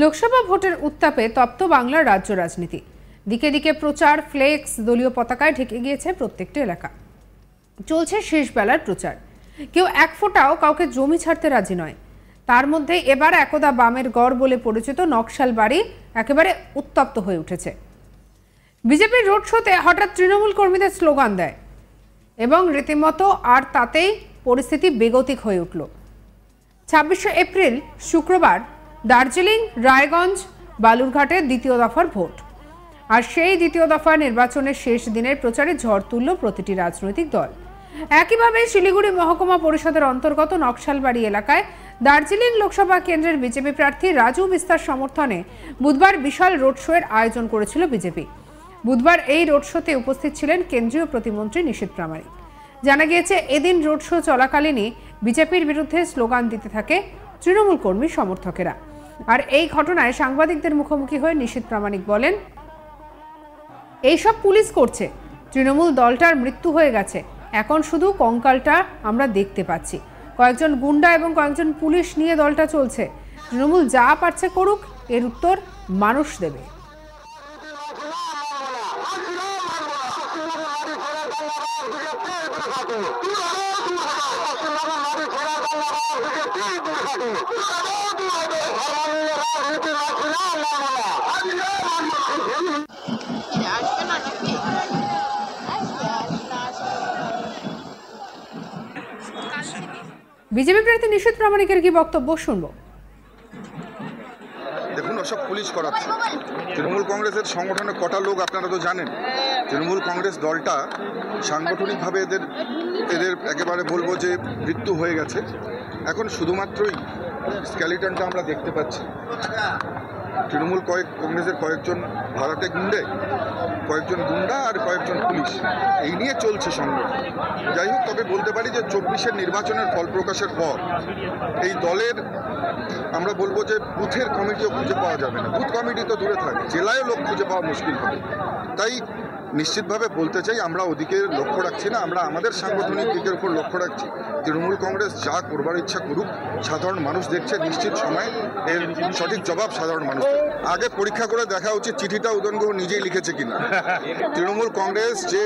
লোকসভা ভোটের উত্তাপে তপ্ত বাংলার রাজ্য রাজনীতি। দিকে দিকে প্রচার, ফ্লেক্স, দলীয় পতাকায় ঢেকে গিয়েছে প্রত্যেকটি এলাকা। চলছে শেষ বেলার প্রচার। কেউ এক ফোঁটাও কাউকে জমি ছাড়তে রাজি নয়। তার মধ্যে এবার একদা বামের গড় বলে পরিচিত নকশালবাড়ি একেবারে উত্তপ্ত হয়ে উঠেছে। বিজেপির রোড শোতে হঠাৎ তৃণমূল কর্মীদের স্লোগান দেয় এবং রীতিমতো আর তাতেই পরিস্থিতি বেগতিক হয়ে উঠল। 26শে এপ্রিল শুক্রবার দার্জিলিং, রায়গঞ্জ, বালুরঘাটে দ্বিতীয় দফার ভোট। আর সেই দ্বিতীয় দফা নির্বাচনের শেষ দিনের প্রচারে ঝড় তুলল প্রতিটি রাজনৈতিক দল। একইভাবে শিলিগুড়ি মহকুমা পরিষদের অন্তর্গত নকশালবাড়ি এলাকায় দার্জিলিং লোকসভা কেন্দ্রের বিজেপি প্রার্থী রাজু বিস্তার সমর্থনে বুধবার বিশাল রোড শোয়ের আয়োজন করেছিল বিজেপি। বুধবার এই রোড শোতে উপস্থিত ছিলেন কেন্দ্রীয় প্রতিমন্ত্রী নিশীথ প্রামাণিক। জানা গিয়েছে, এদিন রোড শো চলাকালীনই বিজেপির বিরুদ্ধে স্লোগান দিতে থাকে তৃণমূল কর্মী সমর্থকেরা। আর এই ঘটনায় সাংবাদিকদের মুখোমুখি হয়ে নিশীথ প্রামাণিক বলেন, এইসব পুলিশ করছে, তৃণমূল দলটার মৃত্যু হয়ে গেছে, এখন শুধু কঙ্কালটা আমরা দেখতে পাচ্ছি। কয়েকজন গুন্ডা এবং কয়েকজন পুলিশ নিয়ে দলটা চলছে। তৃণমূল যা পারছে করুক, এর উত্তর মানুষ দেবে। বিজেপি প্রার্থী নিশীথ প্রামাণিকের কি বক্তব্য শুনবো। দেখুন, ওসব পুলিশ করাচ্ছে। তৃণমূল কংগ্রেসের সংগঠনে কটা লোক আপনারা তো জানেন। তৃণমূল কংগ্রেস দলটা সাংগঠনিকভাবে এদের একেবারে বলবো যে মৃত্যু হয়ে গেছে। এখন শুধুমাত্রই স্কেলিটনটা আমরা দেখতে পাচ্ছি। তৃণমূল কংগ্রেসের কয়েকজন ভাড়াটে গুন্ডে, কয়েকজন গুন্ডা আর কয়েকজন পুলিশ, এই নিয়ে চলছে সংগঠন। যাই হোক, তবে বলতে পারি যে 24-এর নির্বাচনের ফল প্রকাশের পর এই দলের আমরা বলবো যে বুথের কমিটিও খুঁজে পাওয়া যাবে না। বুথ কমিটি তো দূরে থাকে, জেলায়ও লোক খুঁজে পাওয়া মুশকিল হবে। তাই নিশ্চিতভাবে বলতে চাই, আমরা ওদিকে লক্ষ্য রাখছি না, আমরা আমাদের সাংগঠনিক দিকের উপর লক্ষ্য রাখছি। তৃণমূল কংগ্রেস যা করবার ইচ্ছা করুক, সাধারণ মানুষ দেখছে, নিশ্চিত সময় এর সঠিক জবাব সাধারণ মানুষ। আগে পরীক্ষা করে দেখা উচিত চিঠিটা উদয়নগুহ নিজেই লিখেছে কিনা। তৃণমূল কংগ্রেস যে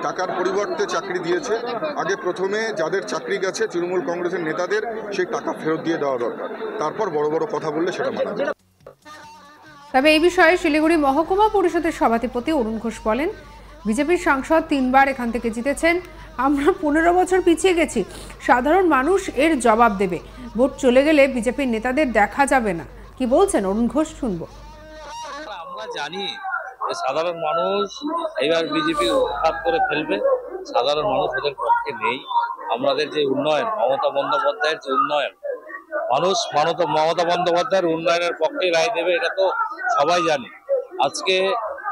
টাকার পরিবর্তে চাকরি দিয়েছে, আগে প্রথমে যাদের চাকরি গেছে তৃণমূল কংগ্রেসের নেতাদের সেই টাকা ফেরত দিয়ে দেওয়া দরকার, তারপর বড় বড় কথা বললে সেটা মানা যাবে। তবে এই বিষয়ে শিলিগুড়ি মহকুমা পরিষদের সভাধিপতি অরুণ ঘোষ বলেন, বিজেপির সাংসদ 3 বার এখান থেকে জিতেছেন, আমরা 15 বছর পিছিয়ে গেছি, সাধারণ মানুষ এর জবাব দেবে। ভোট চলে গেলে বিজেপির নেতাদের দেখা যাবে না। কি বলছেন অরুণ ঘোষ, শুনবো। আমরা জানি সাধারণ মানুষ এবার বিজেপি উৎখাত করে ফেলবে, সাধারণ মানুষ ওদের পক্ষে নেই। আমাদের যে উন্নয়ন, মমতা বন্দ্যোপাধ্যায়ের যে উন্নয়ন, মানুষ মমতা বন্দ্যোপাধ্যায়ের উন্নয়নের পক্ষে রায় দেবে, এটা তো সবাই জানে। আজকে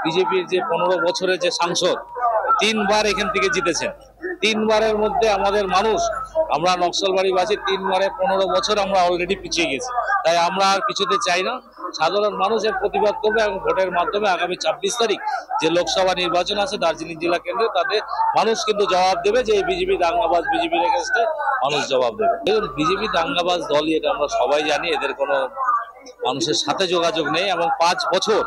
বিজেপির যে 15 বছরের যে সাংসদ 3 বার এখান থেকে জিতেছেন, 3 বারের মধ্যে আমাদের মানুষ, আমরা নকশালবাড়িবাসী 3 বারে 15 বছর আমরা অলরেডি পিছিয়ে গেছি। তাই আমরা আর পিছুতে চাই না। সাধারণ মানুষের প্রতিবাদ করবে এবং ভোটের মাধ্যমে আগামী 26 তারিখ যে লোকসভা নির্বাচন আছে দার্জিলিং জেলা কেন্দ্রে, তাদের মানুষ কিন্তু জবাব দেবে যে এই বিজেপি দাঙ্গাবাজ, বিজেপির এগেইনস্টে মানুষ জবাব দেবে। দেখুন, বিজেপি দাঙ্গাবাজ দলই, এটা আমরা সবাই জানি। এদের কোনো মানুষের সাথে যোগাযোগ নেই এবং 5 বছর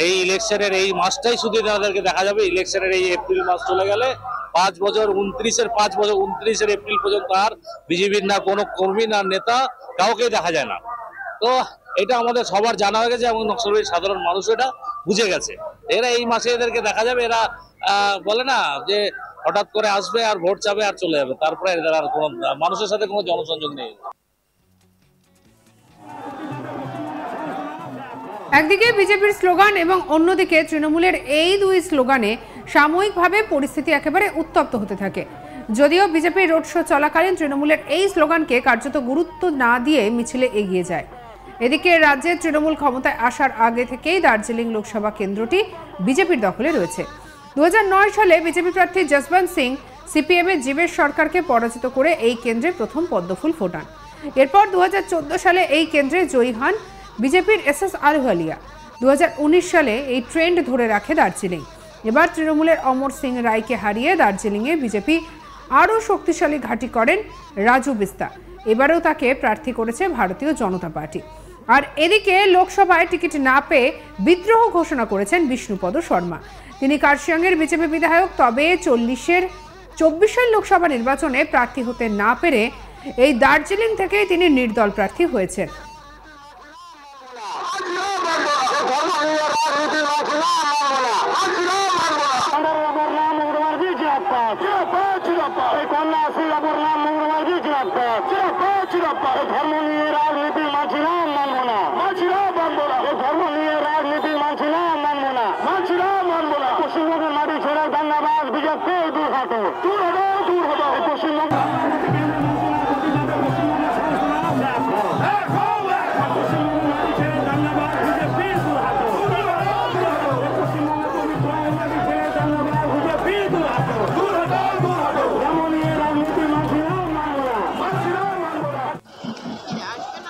এই ইলেকশনের এই মাসটাই শুধু তাদেরকে দেখা যাবে। ইলেকশনের এই এপ্রিল মাস চলে গেলে 5 বছর, 29 এপ্রিল পর্যন্ত আর বিজেপির না কোনো কর্মী না নেতা কাউকে দেখা যায় না। তো এটা আমাদের সবার জানা হয়ে গেছে এবং নকশালবাড়ির সাধারণ মানুষ এটা বুঝে গেছে। এরা এই মাসে এদেরকে দেখা যাবে। এরা বলে না যে হঠাৎ করে আসবে আর ভোট চাবে আর চলে যাবে, তারপরে এদের আর কোনো মানুষের সাথে কোনো জনসংযোগ নেই। একদিকে বিজেপির স্লোগান এবং অন্যদিকে তৃণমূলের এই 2 স্লোগানে সাময়িকভাবে পরিস্থিতি একেবারে উত্তপ্ত হতে থাকে। যদিও বিজেপির রোড শো চলাকালীন তৃণমূলের এই স্লোগানকে কার্যত গুরুত্ব না দিয়ে মিছিলে এগিয়ে যায়। এদিকে রাজ্যে তৃণমূল ক্ষমতায় আসার আগে থেকেই দার্জিলিং লোকসভা কেন্দ্রটি বিজেপির দখলে রয়েছে। 2009 সালে বিজেপি প্রার্থী জসবন্ত সিং সিপিএমের জীবেশ সরকারকে পরাজিত করে এই কেন্দ্রে প্রথম পদ্মফুল ফোটান। এরপর 2014 সালে এই কেন্দ্রে জয়ী হন বিজেপির SS আলুওয়ালিয়া। 2019 সালে এই ট্রেন্ড ধরে রাখে দার্জিলিং। এবার তৃণমূলের অমর সিং রায়কে হারিয়ে দার্জিলিংয়ে বিজেপি আরও শক্তিশালী ঘাঁটি করেন রাজু বিস্তা। এবারেও তাকে প্রার্থী করেছে ভারতীয় জনতা পার্টি। আর এদিকে লোকসভায় টিকিট না পেয়ে বিদ্রোহ ঘোষণা করেছেন বিষ্ণুপদ শর্মা। তিনি কার্শিয়াংয়ের বিজেপি বিধায়ক, তবে 24 লোকসভা নির্বাচনে প্রার্থী হতে না পেরে এই দার্জিলিং থেকেই তিনি নির্দল প্রার্থী হয়েছেন।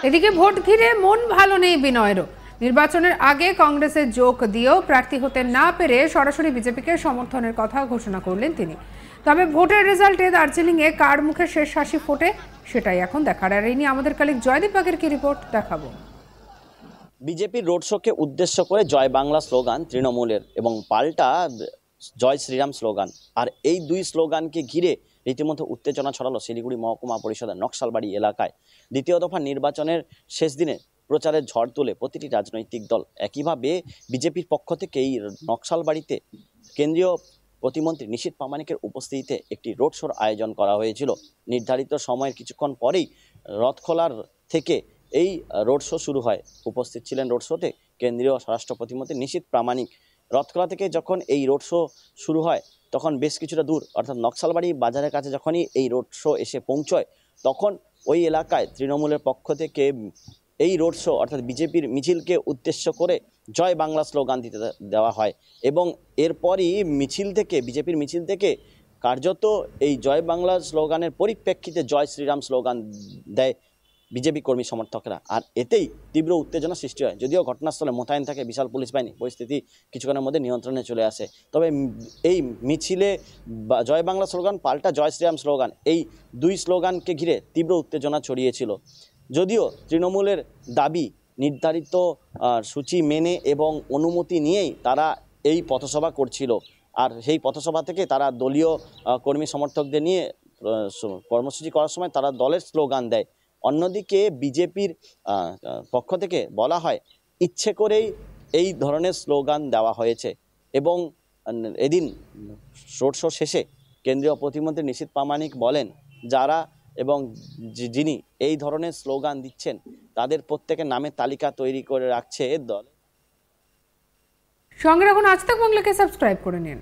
এদিকে ভোট ঘিরে মন ভালো নেই বিনয়েরও। নির্বাচনের আগে কংগ্রেসে যোগ দিয়েও প্রার্থী হতে না পেরে সরাসরি বিজেপিকে সমর্থনের কথা ঘোষণা করলেন তিনি। তবে ভোটের রেজাল্টে দার্জিলিংয়ে কার মুখে শেষ হাসি ফোটে সেটাই এখন দেখার। আর এই নিয়ে আমাদের কলিগ জয়দীপ বাগের কি রিপোর্ট দেখাবো। বিজেপির রোড শোকে উদ্দেশ্য করে জয় বাংলা স্লোগান তৃণমূলের এবং পাল্টা জয় শ্রীরাম স্লোগান। আর এই দুই স্লোগানকে ঘিরে রীতিমতো উত্তেজনা ছড়ালো শিলিগুড়ি মহকুমা পরিষদের নকশালবাড়ি এলাকায়। দ্বিতীয় দফা নির্বাচনের শেষ দিনে প্রচারের ঝড় তোলে প্রতিটি রাজনৈতিক দল। একইভাবে বিজেপির পক্ষ থেকে এই নকশালবাড়িতে কেন্দ্রীয় প্রতিমন্ত্রী নিশীথ প্রামাণিকের উপস্থিতিতে একটি রোড শোর আয়োজন করা হয়েছিল। নির্ধারিত সময়ের কিছুক্ষণ পরেই রথখোলার থেকে এই রোড শো শুরু হয়। উপস্থিত ছিলেন রোড শোতে কেন্দ্রীয় স্বরাষ্ট্র প্রতিমন্ত্রী নিশীথ প্রামাণিক। রথখোলা থেকে যখন এই রোড শো শুরু হয় তখন বেশ কিছুটা দূর অর্থাৎ নকশালবাড়ি বাজারের কাছে যখনই এই রোড শো এসে পৌঁছয় তখন ওই এলাকায় তৃণমূলের পক্ষ থেকে এই রোড শো অর্থাৎ বিজেপির মিছিলকে উদ্দেশ্য করে জয় বাংলা স্লোগান দিতে দেওয়া হয় এবং এরপরই মিছিল থেকে বিজেপির মিছিল থেকে কার্যত এই জয় বাংলা স্লোগানের পরিপ্রেক্ষিতে জয় শ্রীরাম স্লোগান দেয় বিজেপি কর্মী সমর্থকরা। আর এতেই তীব্র উত্তেজনা সৃষ্টি হয়। যদিও ঘটনাস্থলে মোতায়েন থাকে বিশাল পুলিশ বাহিনী, পরিস্থিতি কিছুক্ষণের মধ্যে নিয়ন্ত্রণে চলে আসে। তবে এই মিছিলে জয় বাংলা স্লোগান পাল্টা জয় শ্রীরাম স্লোগান, এই দুই স্লোগানকে ঘিরে তীব্র উত্তেজনা ছড়িয়েছিল। যদিও তৃণমূলের দাবি নির্ধারিত সূচি মেনে এবং অনুমতি নিয়েই তারা এই পথসভা করছিল। আর সেই পথসভা থেকে তারা দলীয় কর্মী সমর্থকদের নিয়ে কর্মসূচি করার সময় তারা দলের স্লোগান দেয়। অন্যদিকে বিজেপির পক্ষ থেকে বলা হয় ইচ্ছে করেই এই ধরনের স্লোগান দেওয়া হয়েছে এবং এদিন রোড শো শেষে কেন্দ্রীয় প্রতিমন্ত্রী নিশীথ প্রামাণিক বলেন যারা এবং যিনি এই ধরনের স্লোগান দিচ্ছেন তাদের প্রত্যেকের নামের তালিকা তৈরি করে রাখছে দল। সঙ্গে রাখুন আজ তাক বাংলাকে সাবস্ক্রাইব করে নিন।